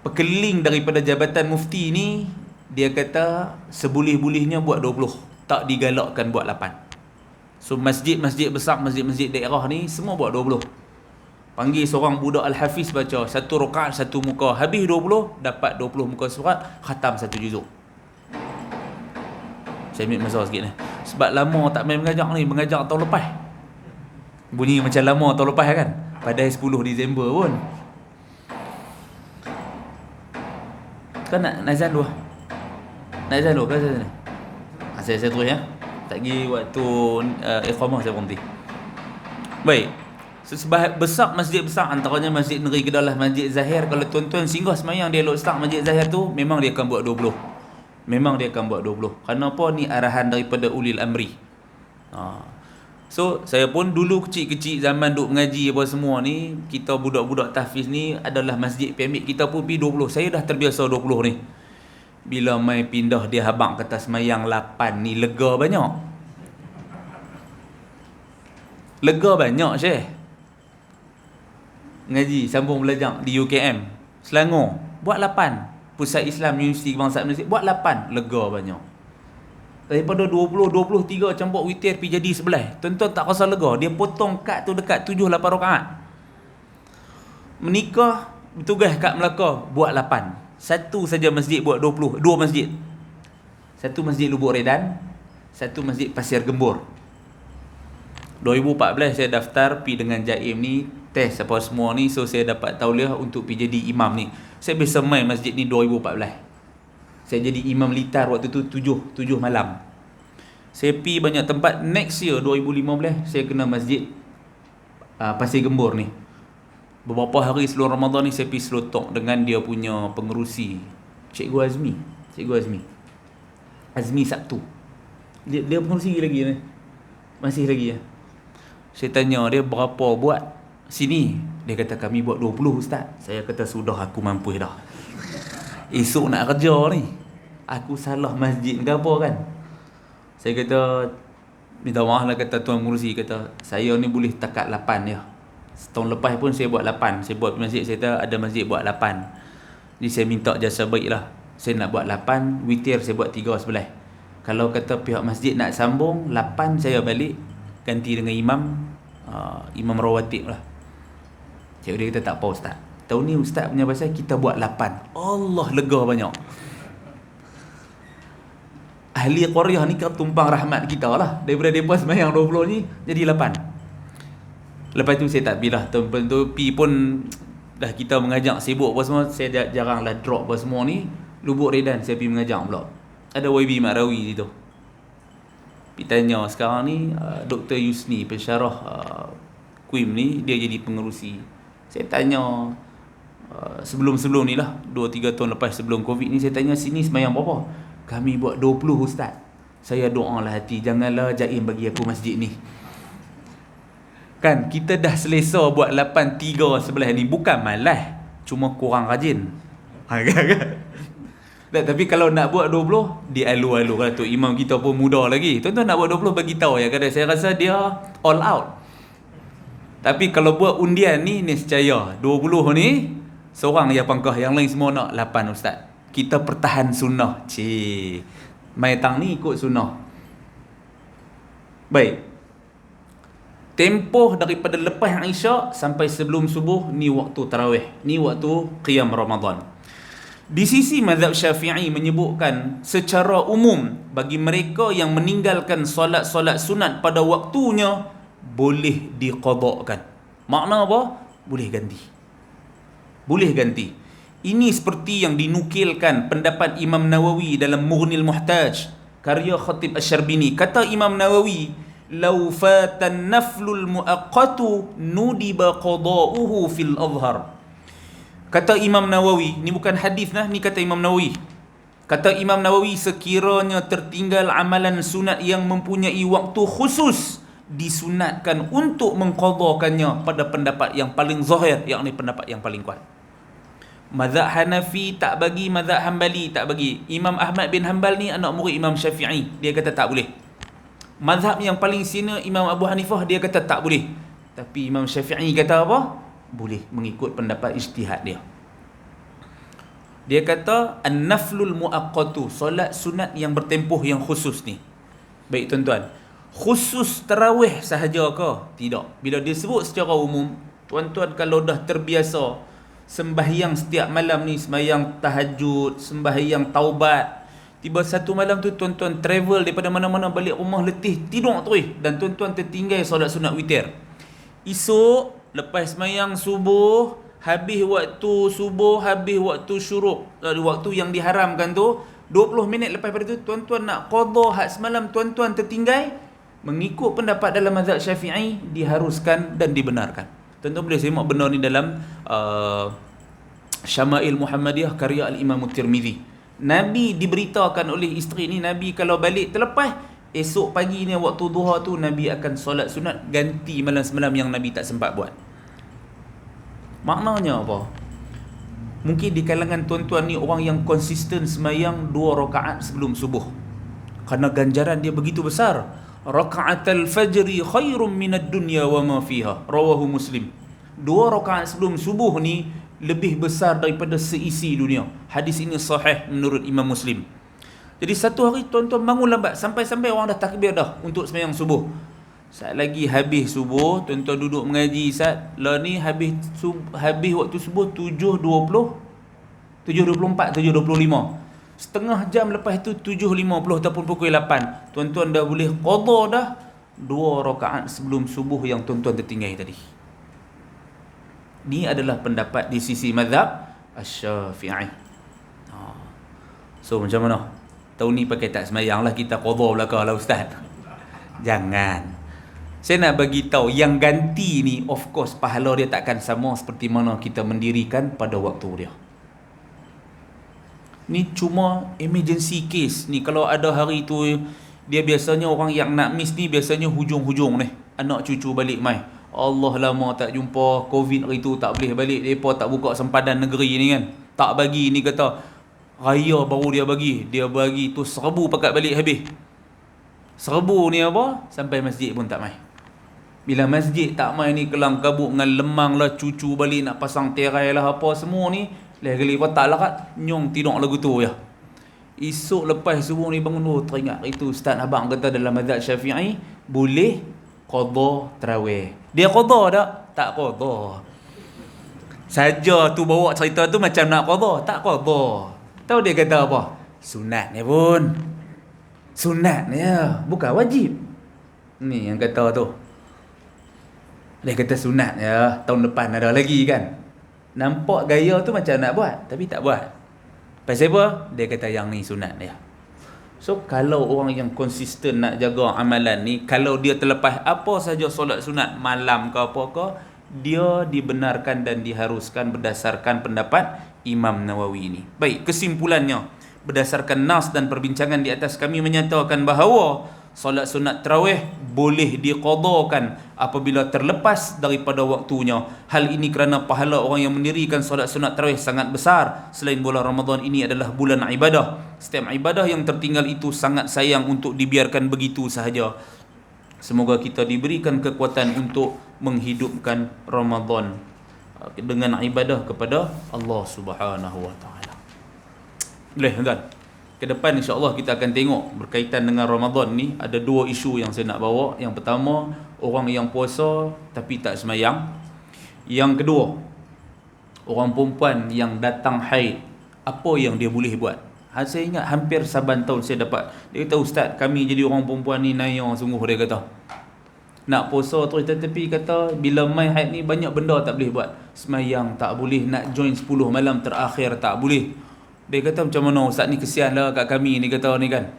pekeliling daripada Jabatan Mufti ni, dia kata seboleh-bolehnya buat 20, tak digalakkan buat 8. So masjid-masjid besar, masjid-masjid daerah ni semua buat 20. Panggil seorang budak Al-Hafiz baca satu rakaat satu muka, habis 20 dapat 20 muka surat, khatam satu juzuk. Saya ambil masa sikit ni, sebab lama tak main mengajar ni, mengajar tahun lepas. Bunyi macam lama tahun lepas kan, pada 10 Disember pun. Kan nak azan dua. Nak azan dua ke azan ni? Saya terus ya. Tak pergi waktu iqamah saya berhenti. Baik. Sebab besar masjid besar, antaranya Masjid Negeri Kedah, Masjid Zahir. Kalau tuan-tuan singgah semayang di Elok Start Masjid Zahir tu, memang dia akan buat 20. Memang dia akan buat 20. Kerana apa? Ni arahan daripada ulil amri. So, saya pun dulu kecil-kecil zaman duk mengaji apa semua ni, kita budak-budak tahfiz ni adalah masjid PMIK, kita pun pergi 20. Saya dah terbiasa 20 ni. Bila mai pindah dia habang kata semayang 8 ni, lega banyak. Lega banyak Syekh. Ngaji, sambung belajar di UKM Selangor, buat 8. Pusat Islam Universiti Kebangsaan Malaysia, buat 8. Lega banyak. Daripada 20, 23 campur witir pergi jadi 11. Tuan-tuan tak rasa lega. Dia potong kad tu dekat 7-8 rakaat. Menikah, bertugas kat Melaka, buat 8. Satu saja masjid buat 20. 2 masjid. Satu masjid Lubuk Redan, satu masjid Pasir Gembur. 2014 saya daftar pergi dengan Jaim ni, test apa semua ni. So saya dapat tauliah untuk pergi jadi imam ni. Saya biasa main masjid ni 2014. Saya jadi imam litar waktu tu 7 malam. Saya pergi banyak tempat. Next year 2015 saya kena masjid Pasir Gembur ni. Beberapa hari sebelum Ramadan ni saya pergi selotok dengan dia punya pengerusi, Cikgu Azmi. Azmi Sabtu. Dia pengerusi lagi ni. Masih lagi ya. Saya tanya dia berapa buat sini. Dia kata kami buat 20 ustaz. Saya kata sudah, aku mampu dah. Esok nak kerja ni, aku salah masjid ke apa kan. Saya kata minta maaf lah, kata tuan pengurusi, kata saya ni boleh takat 8 je. Setahun lepas pun saya buat 8. Saya buat masjid, saya kata ada masjid buat 8. Jadi saya minta jasa baik lah, saya nak buat 8, witir saya buat 3 sebelah. Kalau kata pihak masjid nak sambung 8, saya balik ganti dengan imam rawatib lah. Cikgu dia kata tak apa ustaz, tahun ni ustaz punya pasal kita buat 8. Allah, lega banyak. Ahli qaryah ni kan tumpang rahmat kita lah. Daripada mereka semayang 20 ni jadi 8. Lepas tu saya tak pilih tuan-tuan tu pi pun dah kita mengajak sibuk apa semua, saya jaranglah drop apa semua ni. Lubuk Redan saya pergi mengajak pula. Ada YB Mak Rawi situ. Pergi tanya sekarang ni Dr. Yusni pensyarah Quim ni dia jadi pengerusi. Saya tanya sebelum-sebelum ni lah 2-3 tahun lepas sebelum Covid ni, saya tanya sini sembahyang berapa? Kami buat 20 ustaz. Saya doa lah hati, janganlah Jaim bagi aku masjid ni. Kan kita dah selesa buat 8-3 sebelah ni, bukan malas, cuma kurang rajin. Tapi kalau nak buat 20, dia alu-alu lah tu. Imam kita pun muda lagi. Tuan-tuan nak buat 20 bagi tahu ya, kadang saya rasa dia all out. Tapi kalau buat undian ni nescaya 20 ni seorang yang pangkah, yang lain semua nak 8 ustaz. Kita pertahan sunnah. Mai tang ni ikut sunnah. Baik. Tempoh daripada lepas Isyak sampai sebelum subuh ni waktu tarawih. Ni waktu qiyam Ramadan. Di sisi mazhab Syafi'i menyebutkan secara umum bagi mereka yang meninggalkan solat-solat sunat pada waktunya boleh diqadakkan. Makna apa? Boleh ganti. Boleh ganti. Ini seperti yang dinukilkan pendapat Imam Nawawi dalam Mughnil Muhtaj, karya Khatib Asy-Syarbini. Kata Imam Nawawi, "Law fatan naflul muaqqatu nudiba qada'uhu fil azhar." Kata Imam Nawawi, ni bukan hadis nah, ni kata Imam Nawawi. Kata Imam Nawawi, sekiranya tertinggal amalan sunat yang mempunyai waktu khusus, disunatkan untuk mengqadakannya pada pendapat yang paling zahir, yakni pendapat yang paling kuat. Mazhab Hanafi tak bagi, mazhab Hanbali tak bagi. Imam Ahmad bin Hanbal ni anak murid Imam Syafi'i, dia kata tak boleh. Mazhab yang paling senior Imam Abu Hanifah, dia kata tak boleh. Tapi Imam Syafi'i kata apa? Boleh, mengikut pendapat ijtihad dia. Dia kata an-naflul muaqqatu, solat sunat yang bertempoh yang khusus ni. Baik tuan-tuan, khusus tarawih sahaja ke? Tidak. Bila dia sebut secara umum, tuan-tuan kalau dah terbiasa sembahyang setiap malam ni, sembahyang tahajud, sembahyang taubat, tiba satu malam tu tuan-tuan travel daripada mana-mana balik rumah letih, tidur terus, dan tuan-tuan tertinggal solat sunat witir. Esok lepas sembahyang subuh, habis waktu subuh, habis waktu syuruk, waktu yang diharamkan tu, 20 minit lepas pada tu tuan-tuan nak qada hak semalam tuan-tuan tertinggal, mengikut pendapat dalam mazhab Syafi'i diharuskan dan dibenarkan. Tuan-tuan boleh semak benda ni dalam Syama'il Muhammadiyah karya Al-Imam Tirmizi. Nabi diberitakan oleh isteri ni, Nabi kalau balik terlepas, esok pagi ni waktu duha tu Nabi akan solat sunat ganti malam semalam yang Nabi tak sempat buat. Maknanya apa? Mungkin di kalangan tuan-tuan ni orang yang konsisten sembahyang 2 rakaat sebelum subuh, kerana ganjaran dia begitu besar. Raka'atul fajri khairum minad dunya wa ma fiha, rawahu Muslim. 2 rakaat sebelum subuh ni lebih besar daripada seisi dunia. Hadis ini sahih menurut Imam Muslim. Jadi satu hari tuan-tuan bangun lambat, sampai-sampai orang dah takbir dah untuk sembahyang subuh. Saat lagi habis subuh, tuan-tuan duduk mengaji, Ustaz, lah ni habis waktu subuh 7.20, 7.24, 7.25. Setengah jam lepas tu 7.50 ataupun pukul 8, tuan-tuan dah boleh qada dah 2 rakaat sebelum subuh yang tuan-tuan tertinggal tadi. Ni adalah pendapat di sisi mazhab Asy-Syafi'i. So macam mana? Tahun ni pakai tak sembahyang lah, kita qada belakang lah ustaz. Jangan. Saya nak bagi tahu yang ganti ni, of course pahala dia takkan sama seperti mana kita mendirikan pada waktu dia. Ni cuma emergency case ni. Kalau ada hari tu, dia biasanya orang yang nak miss ni biasanya hujung-hujung ni, anak cucu balik mai. Allah lama tak jumpa, Covid hari tu tak boleh balik, depa tak buka sempadan negeri ni kan. Tak bagi ni, kata raya baru dia bagi. Dia bagi tu 1000 pakat balik habis. 1000 ni apa? Sampai masjid pun tak mai. Bila masjid tak mai ni, kelang kabut dengan lemang lah, cucu balik nak pasang tirai lah apa semua ni, lagi tak larat, nyong tidur lagu tu ya. Esok lepas subuh ni bangun, teringat itu Ustaz abang kata dalam mazhab Syafi'i boleh qada tarawih. Dia qada tak? Tak qada. Saja tu bawa cerita tu macam nak qada, tak qada. Tahu dia kata apa? Sunat ni pun. Sunat ni ya, bukan wajib. Ni yang kata tu. Dia kata sunat ya, tahun depan ada lagi kan. Nampak gaya tu macam nak buat, tapi tak buat. Pasal apa? Dia kata yang ni sunat dia. So kalau orang yang konsisten nak jaga amalan ni, kalau dia terlepas apa saja solat sunat malam ke apa ke, dia dibenarkan dan diharuskan berdasarkan pendapat Imam Nawawi ini. Baik, kesimpulannya, berdasarkan nas dan perbincangan di atas, kami menyatakan bahawa solat sunat tarawih boleh diqadakan apabila terlepas daripada waktunya. Hal ini kerana pahala orang yang mendirikan solat sunat tarawih sangat besar. Selain bulan Ramadan ini adalah bulan ibadah, setiap ibadah yang tertinggal itu sangat sayang untuk dibiarkan begitu sahaja. Semoga kita diberikan kekuatan untuk menghidupkan Ramadan dengan ibadah kepada Allah Subhanahu wa taala. Boleh tuan? Ke depan insya-Allah kita akan tengok berkaitan dengan Ramadan ni ada dua isu yang saya nak bawa. Yang pertama, orang yang puasa tapi tak semayang. Yang kedua, orang perempuan yang datang haid, apa yang dia boleh buat? Saya ingat hampir saban tahun saya dapat. Dia kata, "Ustaz, kami jadi orang perempuan ni naya sungguh," dia kata. Nak puasa terus tetapi kata bila mai haid ni banyak benda tak boleh buat. Semayang tak boleh, nak join 10 malam terakhir tak boleh. Dia kata, "Macam mana Ustaz ni, kesian lah kat kami ni," kata ni kan.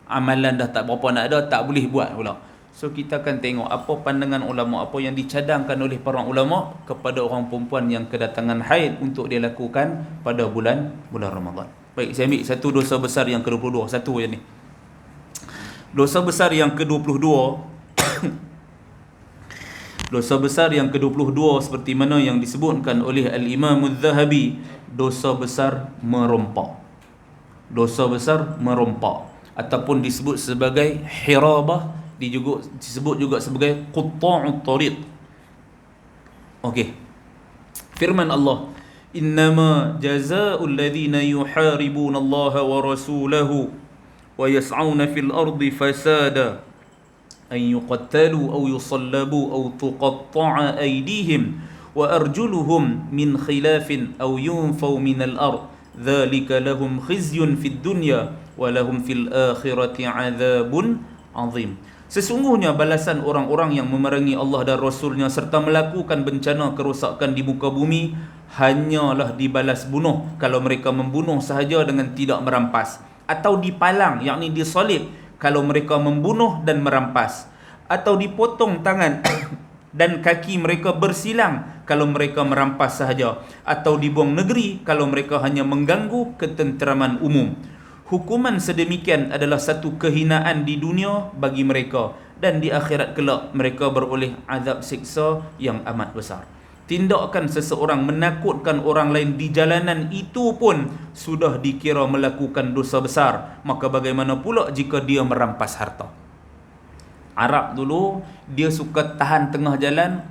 Amalan dah tak berapa nak ada, tak boleh buat pula. So kita akan tengok apa pandangan ulama, apa yang dicadangkan oleh para ulama kepada orang perempuan yang kedatangan haid untuk dia lakukan pada bulan Ramadan. Baik, saya ambil satu dosa besar yang ke-22, satu je ni. Dosa besar yang ke-22 dosa besar yang ke-22 seperti mana yang disebutkan oleh Al-Imam Al-Zahabi, dosa besar merompak. Dosa besar merompak ataupun disebut sebagai hirabah, disebut juga sebagai qutta'ut tariq. Okey. Firman Allah, "Innama jazaa'ul ladzina yuharibuna Allah wa rasulahu wa yas'auna fil ardi fasada an yuqattalu aw yusallabu aw tuqatta'a aydihim wa arjuluhum min khilafin aw yunfaw min al-ard dzalika lahum khizyun fid dunya wa lahum fil akhirati 'adzabun 'adzim." Sesungguhnya balasan orang-orang yang memerangi Allah dan Rasulnya serta melakukan bencana kerosakan di muka bumi hanyalah dibalas bunuh kalau mereka membunuh sahaja dengan tidak merampas, atau dipalang yakni disalib kalau mereka membunuh dan merampas, atau dipotong tangan dan kaki mereka bersilang kalau mereka merampas sahaja, atau dibuang negeri kalau mereka hanya mengganggu ketenteraman umum. Hukuman sedemikian adalah satu kehinaan di dunia bagi mereka, dan di akhirat kelak mereka beroleh azab siksa yang amat besar. Tindakan seseorang menakutkan orang lain di jalanan itu pun sudah dikira melakukan dosa besar, maka bagaimana pula jika dia merampas harta? Arab dulu dia suka tahan tengah jalan,